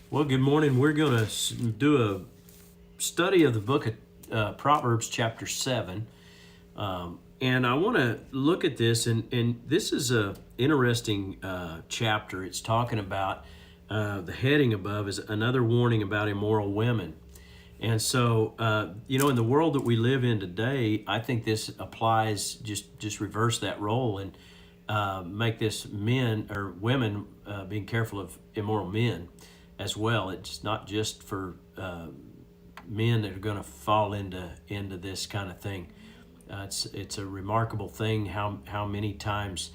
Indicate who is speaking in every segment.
Speaker 1: Well, good morning. We're going to do a study of the book of Proverbs, chapter 7. And I want to look at this, and this is a interesting chapter. It's talking about the heading above is another warning about immoral women. And so, in the world that we live in today, I think this applies, just reverse that role and make this men or women being careful of immoral men as well. It's not just for men that are going to fall into this kind of thing. It's a remarkable thing how many times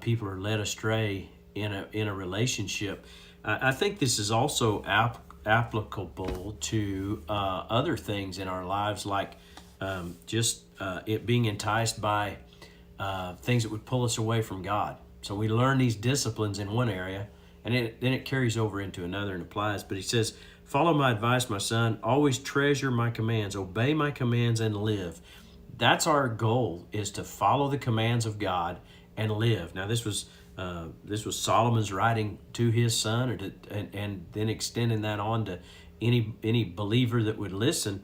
Speaker 1: people are led astray in a relationship. I think this is also applicable to other things in our lives, like it being enticed by things that would pull us away from God. So we learn these disciplines in one area, and then it carries over into another and applies. But he says, "Follow my advice, my son. Always treasure my commands. Obey my commands and live." That's our goal: is to follow the commands of God and live. Now, this was Solomon's writing to his son, and then extending that on to any believer that would listen.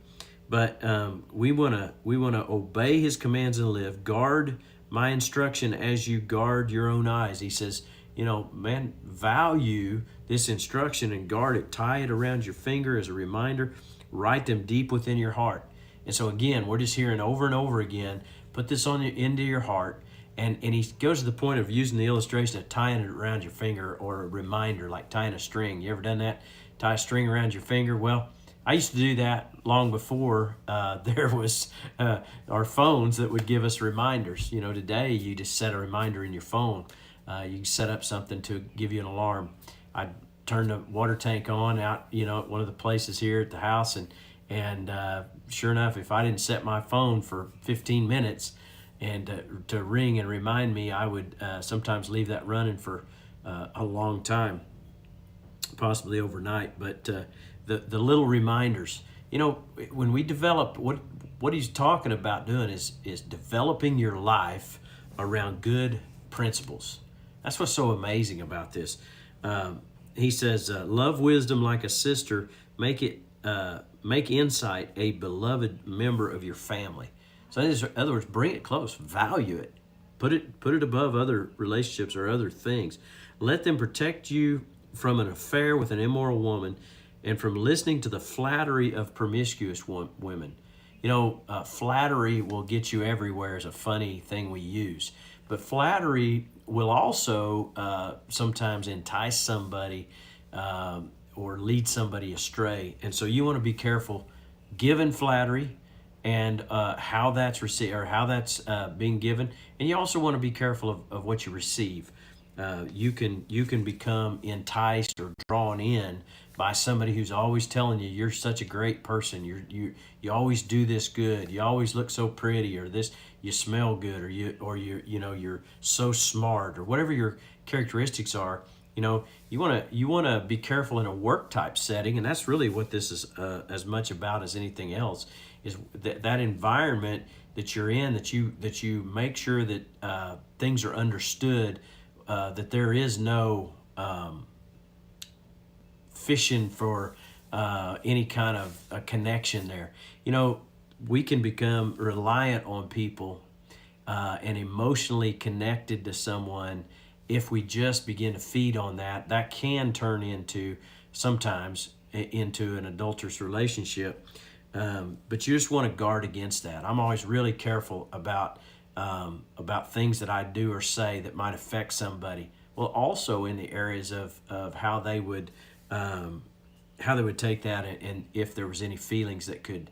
Speaker 1: But we wanna obey his commands and live. Guard my instruction as you guard your own eyes. He says, man, value this instruction and guard it. Tie it around your finger as a reminder. Write them deep within your heart. And so again, we're just hearing over and over again, put this into your heart. And he goes to the point of using the illustration of tying it around your finger, or a reminder, like tying a string. You ever done that? Tie a string around your finger? Well, I used to do that long before there was our phones that would give us reminders. Today you just set a reminder in your phone. You can set up something to give you an alarm. I turned the water tank on out, at one of the places here at the house, and sure enough, if I didn't set my phone for 15 minutes and to ring and remind me, I would sometimes leave that running for a long time, possibly overnight. But the little reminders, when we develop, what he's talking about doing is developing your life around good principles. That's what's so amazing about this. He says, "Love wisdom like a sister. Make insight a beloved member of your family." So in other words, bring it close, value it, put it above other relationships or other things. Let them protect you from an affair with an immoral woman, and from listening to the flattery of promiscuous women. Flattery will get you everywhere as a funny thing we use, but flattery will also sometimes entice somebody or lead somebody astray. And so you want to be careful giving flattery and how that's received, or how that's being given. And you also want to be careful of what you receive. You can become enticed or drawn in by somebody who's always telling you you're such a great person. You always do this good. You always look so pretty, or this, you smell good, or you're so smart, or whatever your characteristics are. You want to be careful in a work type setting, and that's really what this is as much about as anything else. Is that environment that you're in, that you make sure that things are understood, that there is no fishing for any kind of a connection there. We can become reliant on people and emotionally connected to someone. If we just begin to feed on that can turn sometimes into an adulterous relationship. But you just want to guard against that. I'm always really careful about things that I do or say that might affect somebody. Well, also in the areas of how they would take that, and if there was any feelings that could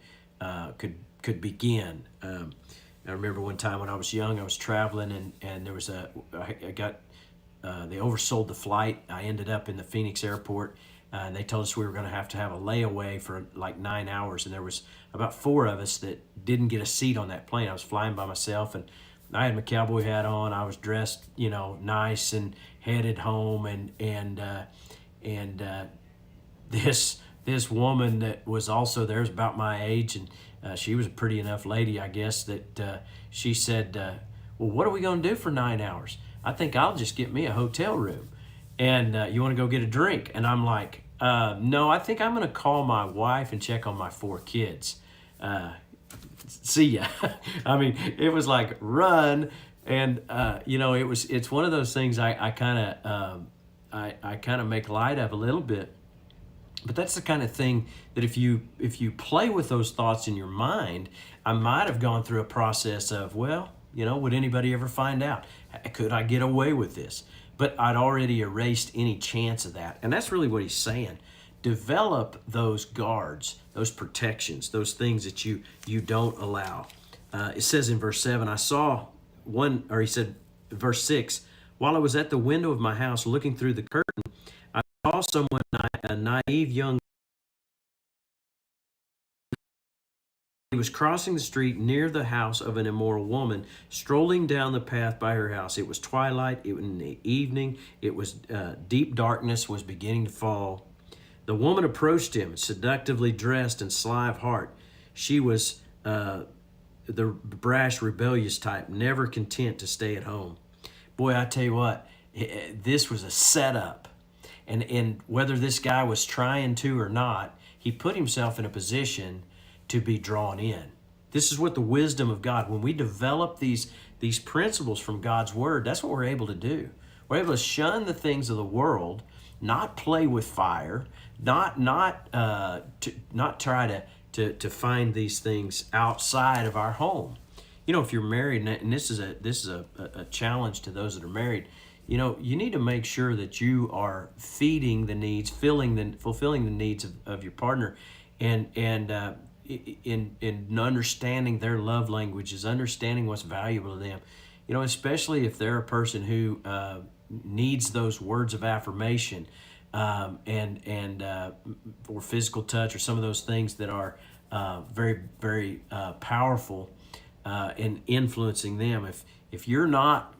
Speaker 1: begin. I remember one time when I was young, I was traveling, and there was they oversold the flight. I ended up in the Phoenix airport, and they told us we were going to have a layaway for like 9 hours, and there was about 4 of us that didn't get a seat on that plane. I was flying by myself, and I had my cowboy hat on. I was dressed, nice, and headed home, and this woman that was also there, is about my age, and she was a pretty enough lady, I guess, that she said, "Well, what are we going to do for 9 hours? I think I'll just get me a hotel room, and you want to go get a drink?" And I'm like, No, I think I'm going to call my wife and check on my 4 kids. Uh, See ya. I mean, it was like run, and it's one of those things I kind of I kind of make light of a little bit. But that's the kind of thing that if you play with those thoughts in your mind, I might have gone through a process of, well, would anybody ever find out? Could I get away with this? But I'd already erased any chance of that. And that's really what he's saying. Develop those guards, those protections, those things that you don't allow. It says in verse 7, I saw one, or he said, verse 6, while I was at the window of my house looking through the curtain, I saw someone, a naive young. He was crossing the street near the house of an immoral woman, strolling down the path by her house. It was twilight. It was in the evening. It was deep darkness was beginning to fall. The woman approached him, seductively dressed and sly of heart. She was the brash, rebellious type, never content to stay at home. Boy, I tell you what, this was a setup. And whether this guy was trying to or not, he put himself in a position to be drawn in. This is what the wisdom of God, when we develop these principles from God's word, that's what we're able to do. We're able to shun the things of the world, not play with fire, not try to find these things outside of our home. If you're married, and this is a challenge to those that are married, you need to make sure that you are feeding the needs, fulfilling the needs of your partner, and in understanding their love languages, understanding what's valuable to them. Especially if they're a person who needs those words of affirmation, and or physical touch, or some of those things that are very, very powerful in influencing them. If you're not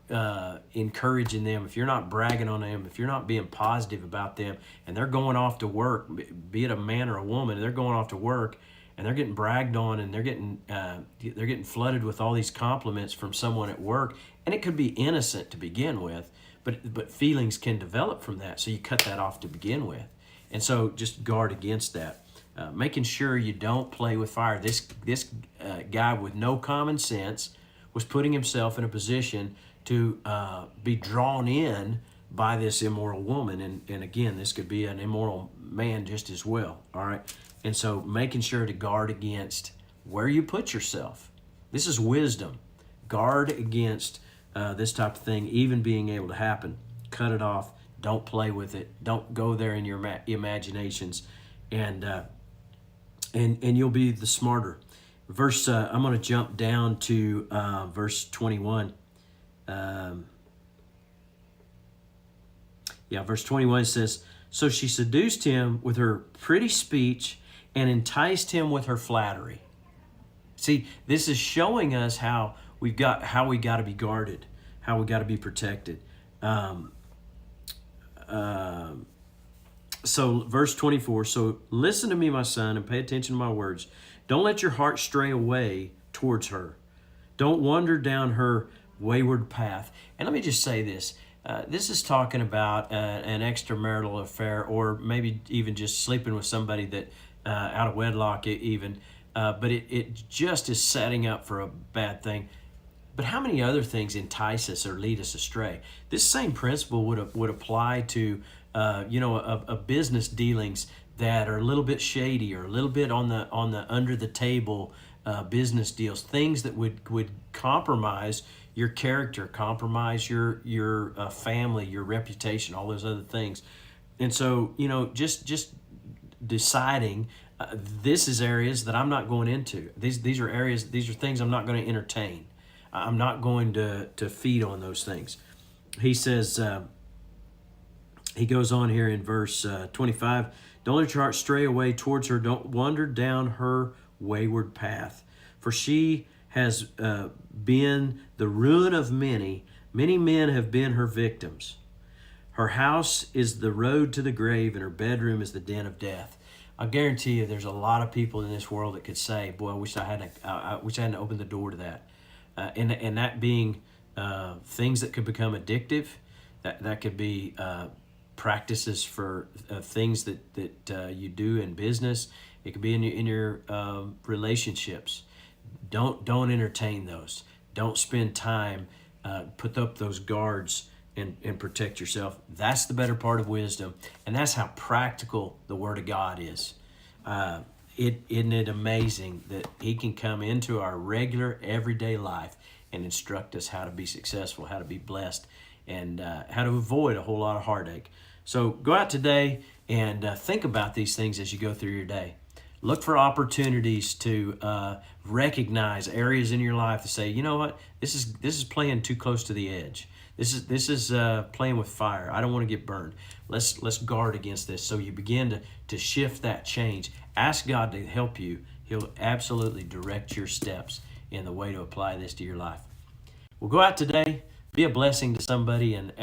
Speaker 1: encouraging them, if you're not bragging on them, if you're not being positive about them, and they're going off to work, be it a man or a woman, they're going off to work and they're getting bragged on, and they're getting flooded with all these compliments from someone at work, and it could be innocent to begin with, but feelings can develop from that. So you cut that off to begin with, and so just guard against that. Making sure you don't play with fire. This guy with no common sense was putting himself in a position to be drawn in by this immoral woman. And again, this could be an immoral man just as well. All right. And so making sure to guard against where you put yourself. This is wisdom. Guard against this type of thing even being able to happen. Cut it off. Don't play with it. Don't go there in your imaginations. And you'll be the smarter. I'm going to jump down to verse 21. Verse 21 says, so she seduced him with her pretty speech and enticed him with her flattery. See, this is showing us how we got to be guarded, how we got to be protected. So verse 24, so listen to me, my son, and pay attention to my words. Don't let your heart stray away towards her. Don't wander down her wayward path. And let me just say this. This is talking about an extramarital affair, or maybe even just sleeping with somebody that out of wedlock even. But it just is setting up for a bad thing. But how many other things entice us or lead us astray? This same principle would apply to a business dealings that are a little bit shady, or a little bit on the under the table business deals, things that would compromise your character, compromise your family, your reputation, all those other things. And so just deciding this is areas that I'm not going into. These are areas, these are things I'm not going to entertain. I'm not going to feed on those things. He says, he goes on here in verse 25, don't let your heart stray away towards her. Don't wander down her wayward path. For she has been the ruin of many. Many men have been her victims. Her house is the road to the grave, and her bedroom is the den of death. I guarantee you there's a lot of people in this world that could say, boy, I wish I hadn't opened the door to that. And that being things that could become addictive, that could be practices for things that you do in business. It could be in your relationships. Don't entertain those. Don't spend time. Put up those guards and protect yourself. That's the better part of wisdom, and that's how practical the Word of God is. Isn't it amazing that He can come into our regular everyday life and instruct us how to be successful, how to be blessed, and how to avoid a whole lot of heartache. So go out today and think about these things as you go through your day. Look for opportunities to recognize areas in your life to say, you know what, this is playing too close to the edge. This is playing with fire. I don't want to get burned. Let's guard against this. So you begin to shift that change. Ask God to help you. He'll absolutely direct your steps in the way to apply this to your life. Well, go out today, be a blessing to somebody, and